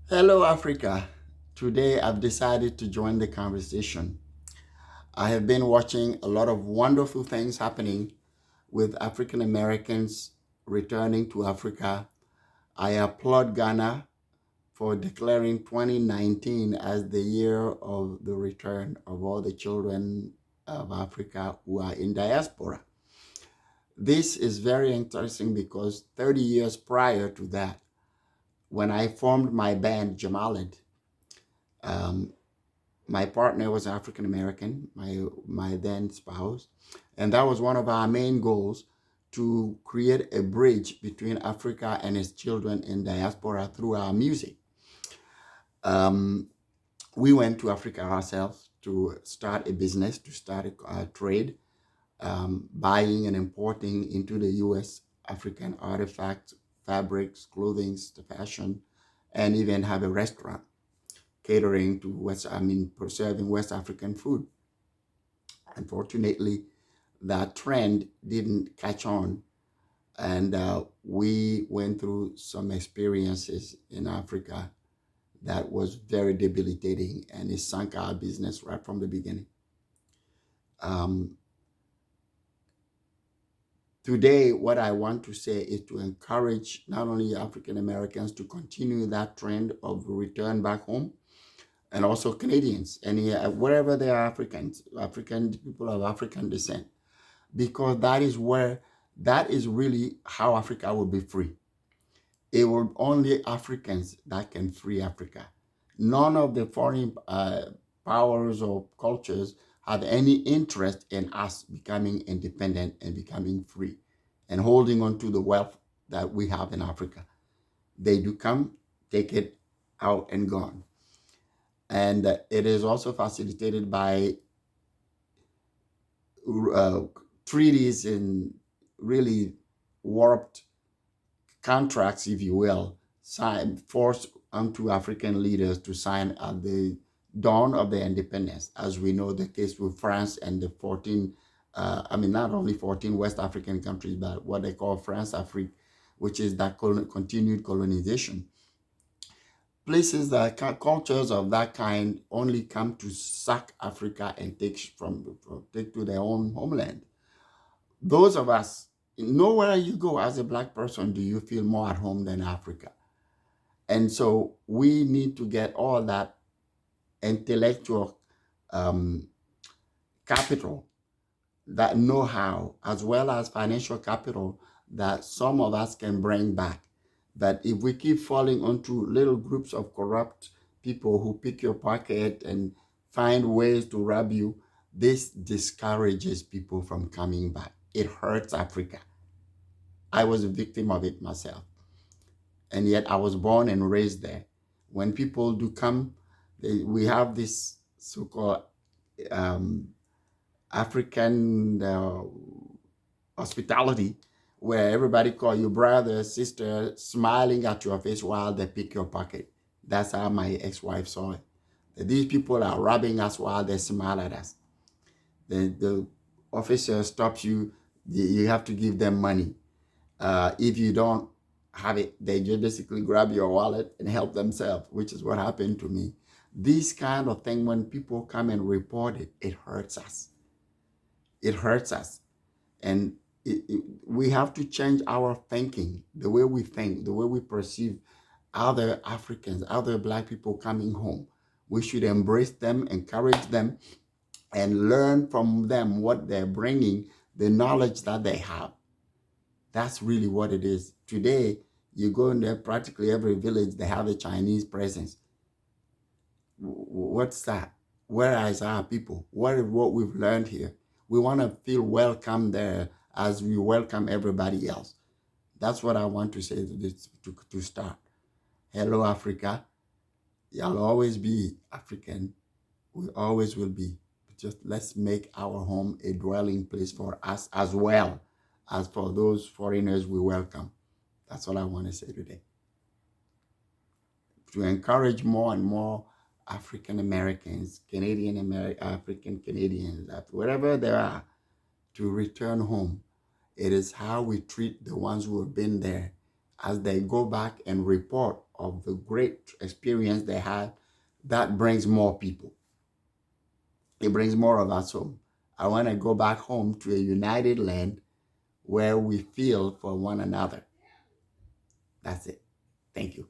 Hello, Africa. Today I've decided to join the conversation. I have been watching a lot of wonderful things happening with African Americans returning to Africa. I applaud Ghana for declaring 2019 as the year of the return of all the children of Africa who are in diaspora. This is very interesting because 30 years prior to that, when I formed my band, Jamalid, um, my partner was African American, my then spouse, and that was one of our main goals to create a bridge between Africa and its children in diaspora through our music. Um, we went to Africa ourselves to start a business, to start a trade, buying and importing into the U.S. African artifacts, fabrics, clothing, fashion, and even have a restaurant catering to serving West African food. Unfortunately, that trend didn't catch on, and we went through some experiences in Africa that was very debilitating, and it sank our business right from the beginning. Um, Today, what I want to say is to encourage not only African Americans to continue that trend of return back home, and also Canadians, and wherever they are African people of African descent, because that is really how Africa will be free. It will only Africans that can free Africa. None of the foreign powers or cultures have any interest in us becoming independent and becoming free and holding on to the wealth that we have in Africa. They do come, take it out and gone. And it is also facilitated by uh, treaties and really warped contracts, if you will, forced onto African leaders to sign at the dawn of their independence, as we know the case with France and the 14, not only 14 West African countries, but what they call France Afrique, which is that continued colonization. Places that cultures of that kind only come to suck Africa and take to their own homeland. Those of us, nowhere you go as a black person do you feel more at home than Africa. And so we need to get all that intellectual um, capital, that know-how, as well as financial capital that some of us can bring back. But if we keep falling onto little groups of corrupt people who pick your pocket and find ways to rob you, this discourages people from coming back. It hurts Africa. I was a victim of it myself. And yet I was born and raised there. When people do come, we have this so-called um, African hospitality where everybody call you brother, sister, smiling at your face while they pick your pocket. That's how my ex-wife saw it. That these people are robbing us while they smile at us. The officer stops you, you have to give them money. If you don't have it, they just basically grab your wallet and help themselves, which is what happened to me. This kind of thing, when people come and report it, it hurts us. It hurts us. And we have to change our thinking, the way we think, the way we perceive other Africans, other Black people coming home. We should embrace them, encourage them, and learn from them what they're bringing, the knowledge that they have. That's really what it is. Today, you go in there, practically every village, they have a Chinese presence. What's that? Where is our people? What is what we've learned here? We want to feel welcome there as we welcome everybody else. That's what I want to say to start. Hello, Africa. Y'all always be African. We always will be. Just let's make our home a dwelling place for us as well as for those foreigners we welcome. That's all I want to say today. To encourage more and more African Americans, African Canadians, that wherever they are, to return home. It is how we treat the ones who have been there as they go back and report of the great experience they had, that brings more people. It brings more of us home. I want to go back home to a united land where we feel for one another. That's it. Thank you.